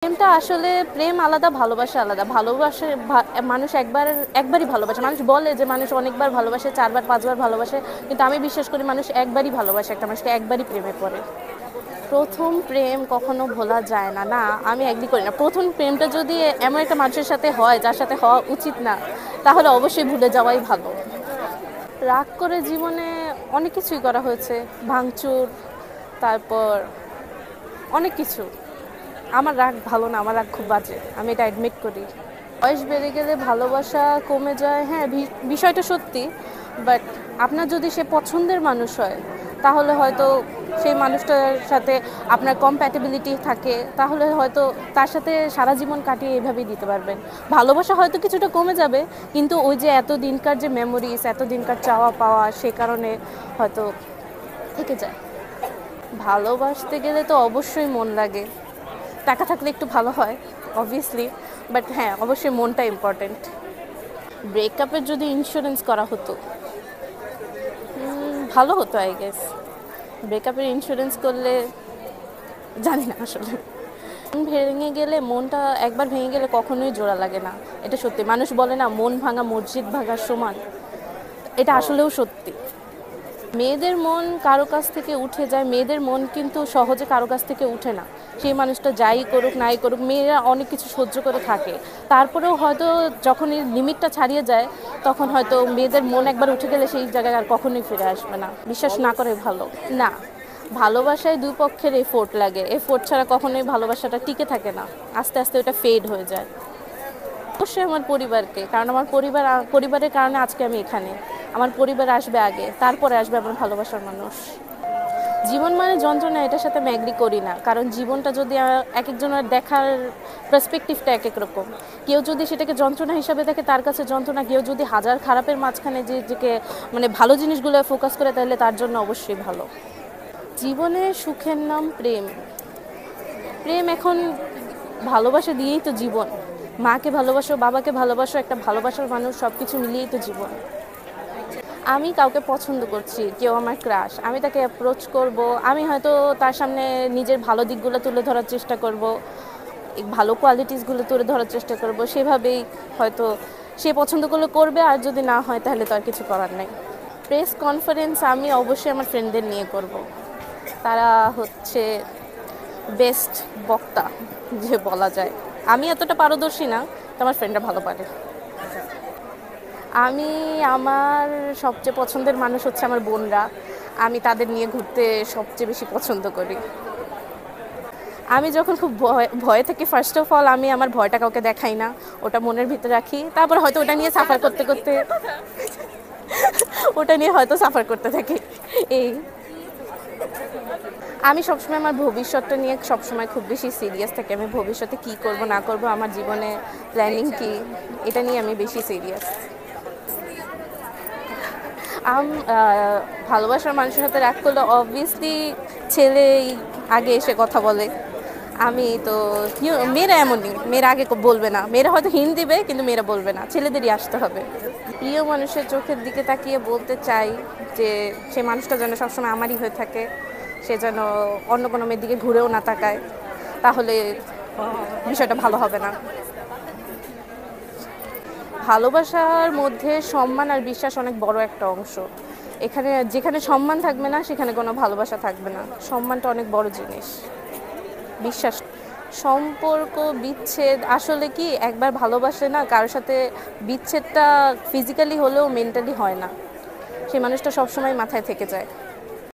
প্রেমটা আসলে প্রেম আলাদা, ভালোবাসা আলাদা। ভালোবাসে মানুষ একবারই ভালোবাসে। মানুষ বলে যে মানুষ অনেকবার ভালোবাসে, ৪ বার ৫ বার ভালোবাসে। কিন্তু আমি বিশ্বাস করি মানুষ একবারই ভালোবাসে একটা মানুষকে, একবারই প্রেমে পড়ে। প্রথম প্রেম কখনো ভোলা যায় না। না, আমি এগ্রি করি না। প্রথম প্রেমটা যদি এমন একটা মানুষের সাথে হয় যার সাথে হওয়া উচিত না, তাহলে অবশ্যই ভুলে যাওয়াই ভালো। রাগ করে জীবনে অনেক কিছুই করা হয়েছে। ভাঙচুর, তারপর অনেক কিছু। আমার রাগ ভালো না, আমার রাগ খুব বাজে, আমি এটা অ্যাডমিট করি। বয়স বেড়ে গেলে ভালোবাসা কমে যায়, হ্যাঁ বিষয়টা সত্যি। বাট আপনার যদি সে পছন্দের মানুষ হয়, তাহলে হয়তো সেই মানুষটার সাথে আপনার কম্প্যাটেবিলিটি থাকে, তাহলে হয়তো তার সাথে সারা জীবন কাটিয়ে এভাবেই দিতে পারবেন। ভালোবাসা হয়তো কিছুটা কমে যাবে, কিন্তু ওই যে এত দিনকার যে মেমোরিজ, এত দিনকার চাওয়া পাওয়া, সে কারণে হয়তো থেকে যায়। ভালোবাসতে গেলে তো অবশ্যই মন লাগে। টাকা থাকলে একটু ভালো হয় অবভিয়াসলি, বাট হ্যাঁ অবশ্যই মনটা ইম্পর্টেন্ট। ব্রেকআপের যদি ইন্স্যুরেন্স করা হতো ভালো হতো আই গেস। ব্রেকআপের ইন্স্যুরেন্স করলে জানি না আসলে। ভেঙে গেলে মনটা একবার ভেঙে গেলে কখনোই জোড়া লাগে না, এটা সত্যি। মানুষ বলে না মন ভাঙা মসজিদ ভাঙার সমান, এটা আসলেও সত্যি। মেয়েদের মন কারো কাছ থেকে উঠে যায়, মেয়েদের মন কিন্তু সহজে কারো কাছ থেকে উঠে না। সেই মানুষটা যাই করুক নাই করুক, মেয়েরা অনেক কিছু সহ্য করে থাকে। তারপরেও হয়তো যখন এই লিমিটটা ছাড়িয়ে যায়, তখন হয়তো মেয়েদের মন একবার উঠে গেলে সেই জায়গায় আর কখনোই ফিরে আসবে না। বিশ্বাস না করে ভালো না। ভালোবাসায় দুই পক্ষের এফোর্ট লাগে, এফোর্ট ছাড়া কখনোই ভালোবাসাটা টিকে থাকে না, আস্তে আস্তে ওটা ফেড হয়ে যায়। অবশ্যই আমার পরিবারকে, কারণ আমার পরিবারের কারণে আজকে আমি এখানে। আমার পরিবার আসবে আগে, তারপরে আসবে আমার ভালোবাসার মানুষ। জীবন মানে যন্ত্রণা, এটার সাথে আমি এগ্রি করি না। কারণ জীবনটা যদি এক একজনের দেখার পার্সপেক্টিভটা এক এক রকম। কেউ যদি সেটাকে যন্ত্রণা হিসাবে দেখে, তার কাছে যন্ত্রণা। কেউ যদি হাজার খারাপের মাঝখানে যে মানে ভালো জিনিসগুলো ফোকাস করে, তাহলে তার জন্য অবশ্যই ভালো। জীবনে সুখের নাম প্রেম। প্রেম এখন ভালোবাসা দিয়েই তো জীবন। মাকে ভালোবাসো, বাবাকে ভালোবাসো, একটা ভালোবাসার মানুষ, সব কিছু মিলিয়েই তো জীবন। আমি কাউকে পছন্দ করছি, কেউ আমার ক্রাশ, আমি তাকে অ্যাপ্রোচ করব। আমি হয়তো তার সামনে নিজের ভালো দিকগুলো তুলে ধরার চেষ্টা করব, ভালো কোয়ালিটিসগুলো তুলে ধরার চেষ্টা করব। সেভাবেই হয়তো সে পছন্দ করবে, আর যদি না হয় তাহলে তো আর কিছু করার নেই। প্রেস কনফারেন্স আমি অবশ্যই আমার ফ্রেন্ডদের নিয়ে করব। তারা হচ্ছে বেস্ট বক্তা যে বলা যায়। আমি এতটা পারদর্শী না, তো আমার ফ্রেন্ডরা ভালো পারে। আমার সবচেয়ে পছন্দের মানুষ হচ্ছে আমার বোনরা। আমি তাদের নিয়ে ঘুরতে সবচেয়ে বেশি পছন্দ করি। আমি যখন খুব ভয়ে থাকি, ফার্স্ট অফ অল আমি আমার ভয়টা কাউকে দেখাই না, ওটা মনের ভিতরে রাখি। তারপর হয়তো ওটা নিয়ে সাফার করতে করতে ওটা নিয়ে হয়তো সাফার করতে থাকি। এই আমি সবসময় আমার ভবিষ্যৎটা নিয়ে সবসময় খুব বেশি সিরিয়াস থাকি। আমি ভবিষ্যতে কী করব না করব, আমার জীবনে প্ল্যানিং কী, এটা নিয়ে আমি বেশি সিরিয়াস। ভালোবাসার মানুষের সাথে রাগ করলে অবভিয়াসলি ছেলেই আগে এসে কথা বলে। আমি তো মেয়েরা এমনই, মেয়েরা আগে বলবে না। মেয়েরা হয়তো হিন্ট দিবে, কিন্তু মেয়েরা বলবে না, ছেলেদেরই আসতে হবে। প্রিয় মানুষের চোখের দিকে তাকিয়ে বলতে চাই যে সে মানুষটা যেন সবসময় আমারই হয়ে থাকে, সে যেন অন্য কোনো মেয়ের দিকে ঘুরেও না তাকায়, তাহলে বিষয়টা ভালো হবে না। ভালোবাসার মধ্যে সম্মান আর বিশ্বাস অনেক বড় একটা অংশ। যেখানে সম্মান থাকবে না, সেখানে কোনো ভালোবাসা থাকবে না। সম্মানটা অনেক বড় জিনিস, বিশ্বাস। সম্পর্ক বিচ্ছেদ আসলে কি, একবার ভালোবাসলে না কারোর সাথে বিচ্ছেদটা ফিজিক্যালি হলেও মেন্টালি হয় না। সেই মানুষটা সবসময় মাথায় থেকে যায়।